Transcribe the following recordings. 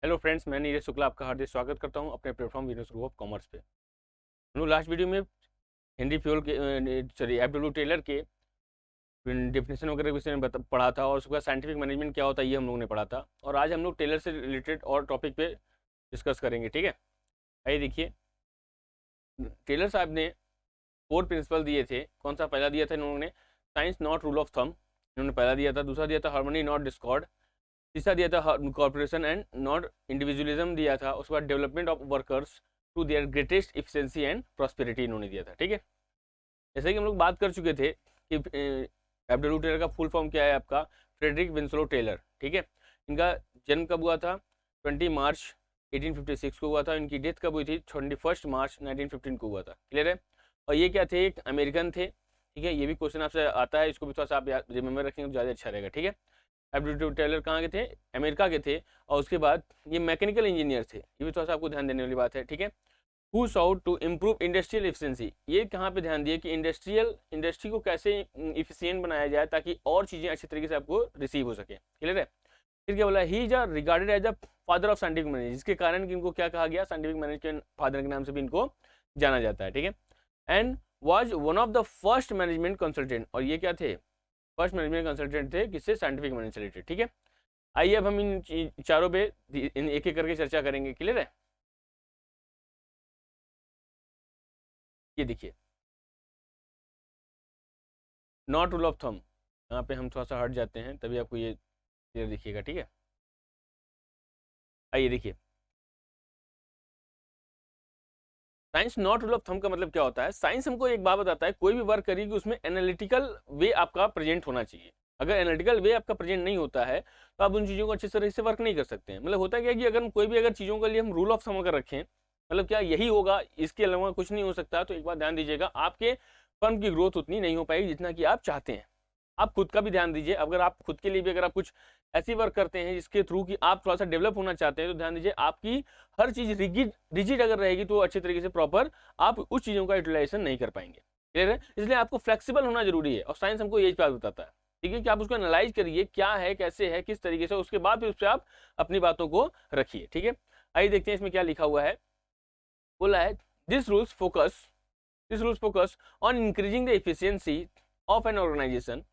Hello friends, मैं नीरज शुक्ला आपका हार्दिक स्वागत करता हूं अपने platform winners group of commerce पे। लास्ट वीडियो में हेनरी फ्यूल के एब्डुल टेलर के डेफिनेशन वगैरह के विषय में पढ़ा था और उसका साइंटिफिक मैनेजमेंट क्या होता है ये हम लोगों ने पढ़ा था। और आज हम लोग टेलर से रिलेटेड और टॉपिक पे डिस्कस करेंगे। ठीक है, आइए देखिए, टेलर साहब ने 4 प्रिंसिपल दिए थे। कौन सा पहला दिया था इन्होंने? Science not rule of thumb, इन्होंने पहला दिया था। दूसरा दिया था हार्मनी नॉट डिस्कॉर्ड। तीसरा दिया था कॉर्पोरेशन एंड नॉट इंडिविजुअलिज्म दिया था। उसके बाद development of workers to their greatest efficiency and prosperity इन्होंने दिया था। ठीक है, जैसे कि हम लोग बात कर चुके थे कि एब्डुल टेलर का फुल फॉर्म क्या है आपका? Frederick Winslow Taylor. ठीक है, इनका जन्म कब हुआ था? 20 मार्च 1856 को हुआ था। इनकी डेथ कब हुई थी? 21 मार्च 1915 को हुआ था। क्लियर है? और ये क्या थे? एक अमेरिकन थे। ठीक है, ये भी क्वेश्चन आपसे आता है, इसको भी थोड़ा सा आप रिमेंबर रखेंगे तो ज़्यादा अच्छा रहेगा। ठीक है, एब्डुल टेलर कहाँ के थे? अमेरिका के थे। और उसके बाद ये मैकेनिकल इंजीनियर थे, ये भी थोड़ा सा आपको ध्यान देने वाली बात है। ठीक है, who sought to improve industrial efficiency, ये कहाँ पे ध्यान दिए कि इंडस्ट्री को कैसे इफिशिएंट बनाया जाए ताकि और चीज़ें अच्छी तरीके से आपको रिसीव हो सके। क्लियर है? फिर क्या बोला? He is regarded as a father of scientific management, जिसके कारण इनको क्या कहा गया? साइंटिफिक मैनेजमेंट के फादर के नाम से भी इनको जाना जाता है। ठीक है, and was one of the first management consultant, और ये क्या थे? फर्स्ट मैनेजमेंट कंसल्टेंट थे। किससे? साइंटिफिक मैनेजमेंट से रिलेटेड। ठीक है, आइए अब हम इन चारों पे एक एक करके चर्चा करेंगे। क्लियर है? ये देखिए, नॉट रूल ऑफ थंब, यहाँ पे हम थोड़ा सा हट जाते हैं तभी आपको ये क्लियर दिखिएगा। ठीक है, आइए देखिए, science not rule of thumb का मतलब क्या होता है? साइंस हमको एक बात बताता है, कोई भी वर्क करिए कि उसमें एनालिटिकल वे आपका प्रेजेंट होना चाहिए। अगर एनालिटिकल वे आपका प्रेजेंट नहीं होता है तो आप उन चीज़ों को अच्छे तरह से वर्क नहीं कर सकते हैं। मतलब होता क्या है कि अगर हम कोई भी अगर चीज़ों के लिए हम रूल ऑफ थंब अगर रखें, मतलब क्या यही होगा, इसके अलावा कुछ नहीं हो सकता, तो एक बात ध्यान दीजिएगा, आपके फर्म की ग्रोथ उतनी नहीं हो पाएगी जितना कि आप चाहते हैं। आप खुद का भी ध्यान दीजिए, अगर आप खुद के लिए भी अगर आप कुछ ऐसी वर्क करते हैं जिसके थ्रू कि आप थोड़ा सा डेवलप होना चाहते हैं, तो ध्यान दीजिए आपकी हर चीज़ रिजिड अगर रहेगी तो अच्छे तरीके से प्रॉपर आप उस चीज़ों का यूटिलाइजेशन नहीं कर पाएंगे। क्लियर है? इसलिए आपको फ्लेक्सिबल होना जरूरी है और साइंस हमको यही बात बताता है। ठीक है, कि आप उसको एनालाइज करिए, क्या है, कैसे है, किस तरीके से, उसके बाद फिर उस पर आप अपनी बातों को रखिए। ठीक है, आइए देखते हैं इसमें क्या लिखा हुआ है। बोला है this rules focus on increasing the efficiency of an organisation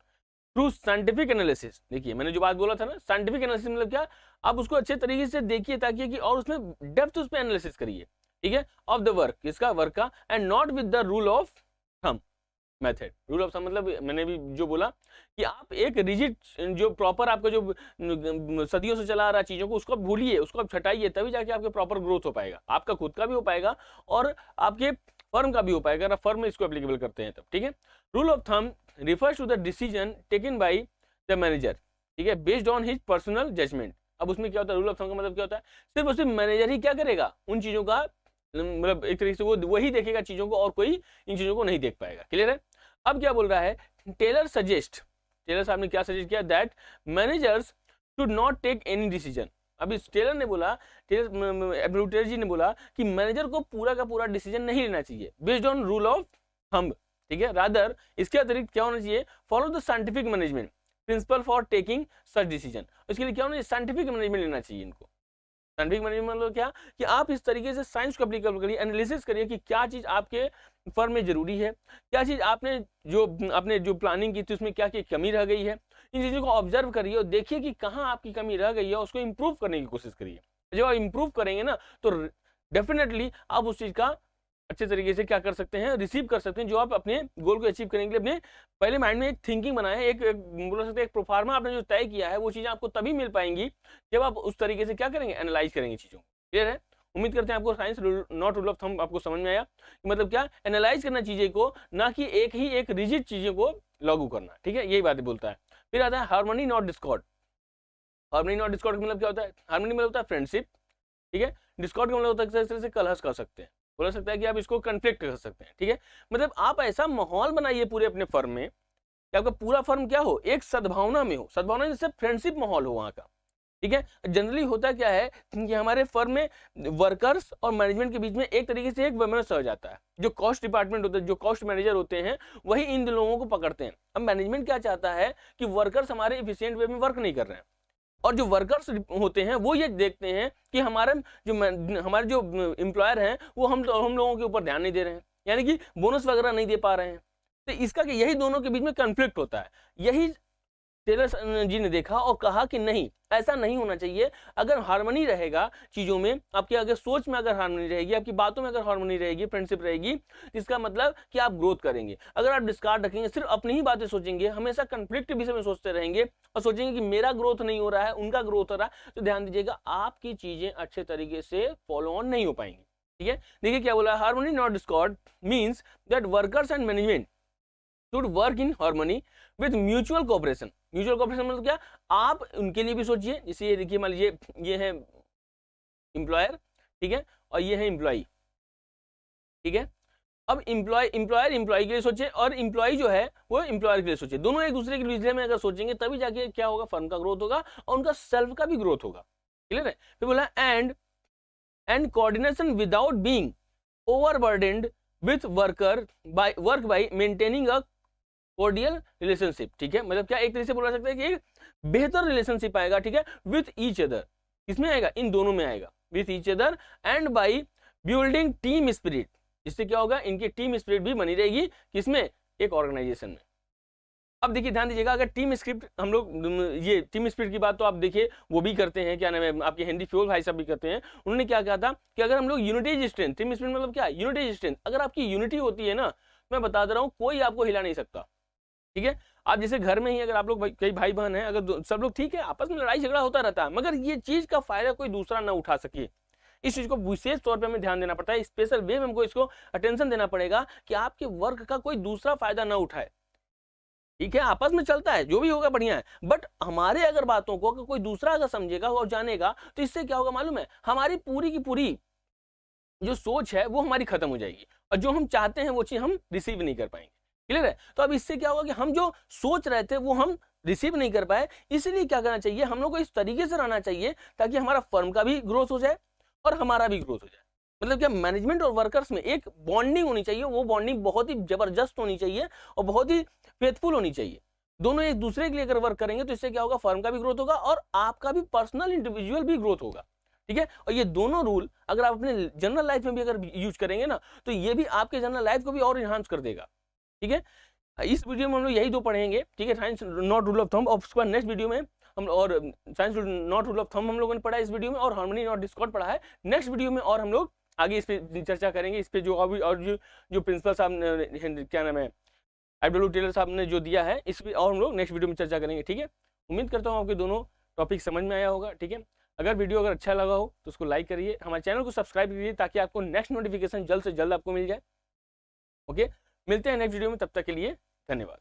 through scientific analysis. देखिए, मैंने जो बात बोला था ना, साइंटिफिक एनालिसिस मतलब क्या? आप उसको अच्छे तरीके से देखिए ताकि कि और उसमें डेप्थ उस पर एनालिसिस करिए। ठीक है, ऑफ द वर्क, इसका वर्क का, and not with the rule of thumb method. Rule of thumb मतलब मैंने भी जो बोला कि आप एक रिजिड जो प्रॉपर आपका जो सदियों से चला आ रहा चीजों को, उसको भूलिए, उसको आप छटाइए, तभी जाके आपके प्रॉपर ग्रोथ हो पाएगा, आपका खुद का भी हो पाएगा और आपके फर्म का भी हो पाएगा, अगर फर्म में इसको एप्लीकेबल करते हैं तब। ठीक है, rule of thumb refers to the decision taken by the manager, ठीक है, based on his personal judgement. अब उसमें क्या होता है? रूल ऑफ थंब का मतलब क्या होता है? सिर्फ और सिर्फ मैनेजर ही क्या करेगा? उन चीजों का मतलब एक तरीके से वो वही देखेगा चीजों को, और कोई इन चीजों को नहीं देख पाएगा। क्लियर है? अब क्या बोल रहा है? टेलर साहब ने क्या सजेस्ट किया? That managers should not take any decision. अब इस टेलर ने बोला, टेलर जी ने बोला कि मैनेजर को पूरा का पूरा डिसीजन नहीं लेना चाहिए based on rule of thumb. ठीक है, रादर इसके अतिरिक्त क्या होना चाहिए? Follow the scientific management principle for taking such decision. इसके लिए क्या होना चाहिए? साइंटिफिक मैनेजमेंट लेना चाहिए इनको। साइंटिफिक मैनेजमेंट मतलब क्या? कि आप इस तरीके से साइंस को एप्लीकेबल करिए, एनालिसिस करिए कि क्या चीज आपके फर्म में जरूरी है, क्या चीज आपने जो प्लानिंग की थी उसमें क्या क्या कमी रह गई है। इन चीजों को ऑब्जर्व करिए और देखिए कि कहाँ आपकी कमी रह गई है, उसको इंप्रूव करने की कोशिश करिए। जब आप इंप्रूव करेंगे ना, तो डेफिनेटली आप उस चीज का अच्छे तरीके से क्या कर सकते हैं? रिसीव कर सकते हैं, जो आप अपने गोल को अचीव करने के लिए अपने पहले माइंड में एक थिंकिंग बनाए हैं, एक बोल सकते हैं एक प्रोफार्मा आपने जो तय किया है, वो चीजें आपको तभी मिल पाएंगी जब आप उस तरीके से क्या करेंगे? एनालाइज करेंगे चीजों को। क्लियर है? उम्मीद करते हैं आपको science not rule of thumb आपको समझ में आया। मतलब क्या? एनालाइज करना चीजें को, ना कि एक रिजिड चीजों को लागू करना। ठीक है, यही बातें बोलता है। फिर आता है harmony not Discord. Harmony not Discord का मतलब क्या होता है? हार्मनी मतलब होता है फ्रेंडशिप। ठीक है, डिस्कॉर्ड का मतलब होता है इस तरह से कलह कर सकते हैं, बोला सकता है कि आप इसको कन्फ्लिक्ट कर सकते हैं। ठीक है, मतलब आप ऐसा माहौल बनाइए पूरे अपने फर्म में कि आपका पूरा फर्म क्या हो? एक सद्भावना में हो। सद्भावना जैसे फ्रेंडशिप माहौल हो वहां का। ठीक है, जनरली होता क्या है कि हमारे फर्म में वर्कर्स और मैनेजमेंट के बीच में एक तरीके से एक वैमनस्य हो जाता है। जो कॉस्ट डिपार्टमेंट होता है, जो कॉस्ट मैनेजर होते हैं, वही इन लोगों को पकड़ते हैं। अब मैनेजमेंट क्या चाहता है कि वर्कर्स हमारे इफिशियंट वे में वर्क नहीं कर रहे हैं, और जो वर्कर्स होते हैं वो ये देखते हैं कि हमारे जो एम्प्लॉयर हैं वो हम लोगों के ऊपर ध्यान नहीं दे रहे हैं, यानी कि बोनस वगैरह नहीं दे पा रहे हैं। तो इसका कि यही दोनों के बीच में कन्फ्लिक्ट होता है। यही टेलर जी ने देखा और कहा कि नहीं, ऐसा नहीं होना चाहिए। अगर हार्मनी रहेगा चीज़ों में, आपकी अगर सोच में अगर हार्मनी रहेगी, आपकी बातों में अगर हार्मनी रहेगी, फ्रेंडशिप रहेगी, इसका मतलब कि आप ग्रोथ करेंगे। अगर आप डिस्कार्ड रखेंगे, सिर्फ अपनी ही बातें सोचेंगे, हमेशा कंफ्लिक्ट विषय में सोचते रहेंगे और सोचेंगे कि मेरा ग्रोथ नहीं हो रहा है, उनका ग्रोथ हो रहा है, तो ध्यान दीजिएगा आपकी चीज़ें अच्छे तरीके से फॉलो ऑन नहीं हो पाएंगी। ठीक है, देखिए क्या बोला, harmony not Discord means that workers and management should work in harmony with mutual cooperation. Mutual cooperation मतलब क्या, आप उनके लिए भी सोचिए, जैसे ये देखिए मान लीजिए ये है एम्प्लॉयर, ठीक है, और ये है एम्प्लॉई, ठीक है। अब एम्प्लॉयर एम्प्लॉय के लिए सोचे और एम्प्लॉय जो है वो एम्प्लॉयर के लिए सोचे। दोनों एक दूसरे के विषय में अगर सोचेंगे तभी जाके क्या होगा, फर्म का ग्रोथ होगा और उनका सेल्फ का भी ग्रोथ होगा। क्लियर है। फिर बोला and coordination without being overburdened with work by maintaining a cordial relationship. ठीक है, मतलब क्या एक तरीके से बोला सकता है कि एक बेहतर रिलेशनशिप आएगा, ठीक है, विथ ईच अदर। किसमें आएगा, इन दोनों में आएगा, with each other and by building team spirit. इससे क्या होगा, इनकी टीम स्पिरिट भी बनी रहेगी, किसमें, एक ऑर्गेनाइजेशन में। अब देखिए ध्यान दीजिएगा, अगर टीम स्क्रिप्ट हम लोग ये टीम स्पिरिट की बात तो आप देखिए वो भी करते हैं, क्या नाम है आपके हिंदी फ्योल भाई साहब भी करते हैं। उन्होंने क्या कहा था कि अगर हम लोग unity is strength, team spirit मतलब क्या, यूनिटी इज स्ट्रेंथ। अगर आपकी यूनिटी होती है ना, मैं बता दे रहा हूँ, कोई आपको हिला नहीं सकता। ठीक है, आप जैसे घर में ही अगर आप लोग कई भाई बहन हैं, अगर सब लोग ठीक है, आपस में लड़ाई झगड़ा होता रहता है, मगर ये चीज का फायदा कोई दूसरा ना उठा सके, इस चीज को विशेष तौर पे हमें ध्यान देना पड़ता है, स्पेशल वे में हमको इसको अटेंशन देना पड़ेगा कि आपके वर्क का कोई दूसरा फायदा ना उठाए। ठीक है, आपस में चलता है, जो भी होगा बढ़िया है, बट हमारे अगर बातों को अगर कोई दूसरा अगर समझेगा और जानेगा तो इससे क्या होगा मालूम है, हमारी पूरी की पूरी जो सोच है वो हमारी खत्म हो जाएगी और जो हम चाहते हैं वो चीज हम रिसीव नहीं कर पाएंगे। क्लियर है। तो अब इससे क्या होगा कि हम जो सोच रहे थे वो हम रिसीव नहीं कर पाए, इसलिए क्या करना चाहिए, हम लोग को इस तरीके से रहना चाहिए ताकि हमारा फर्म का भी ग्रोथ हो जाए और हमारा भी ग्रोथ हो जाए। मतलब क्या, मैनेजमेंट और वर्कर्स में एक बॉन्डिंग होनी चाहिए, वो बॉन्डिंग बहुत ही जबरदस्त होनी चाहिए और बहुत ही फेथफुल होनी चाहिए। दोनों एक दूसरे के लिए अगर वर्क करेंगे तो इससे क्या होगा, फर्म का भी ग्रोथ होगा और आपका भी पर्सनल इंडिविजुअल भी ग्रोथ होगा। ठीक है, और ये दोनों रूल अगर आप अपने जनरल लाइफ में भी अगर यूज करेंगे ना, तो ये भी आपके जनरल लाइफ को भी और इन्हांस कर देगा। ठीक है, इस वीडियो में हम लोग यही दो पढ़ेंगे। ठीक है, science not rule of thumb, और उसके बाद नेक्स्ट वीडियो में हम और science not rule of thumb हम लोगों ने पढ़ा इस वीडियो में, और हार्मनी नॉट डिस्कॉर्ड पढ़ा है नेक्स्ट वीडियो में, और हम लोग आगे इस पे चर्चा करेंगे, इस पे जो अभी और जो प्रिंसिपल साहब ने, क्या नाम है, IW टेलर साहब ने जो दिया है, इस पे और हम लोग नेक्स्ट वीडियो में चर्चा करेंगे। ठीक है, उम्मीद करता हूँ आपके दोनों टॉपिक समझ में आया होगा। ठीक है, अगर वीडियो अगर अच्छा लगा हो तो उसको लाइक करिए, हमारे चैनल को सब्सक्राइब करिए ताकि आपको नेक्स्ट नोटिफिकेशन जल्द से जल्द आपको मिल जाए। ओके, मिलते हैं नेक्स्ट वीडियो में, तब तक के लिए धन्यवाद।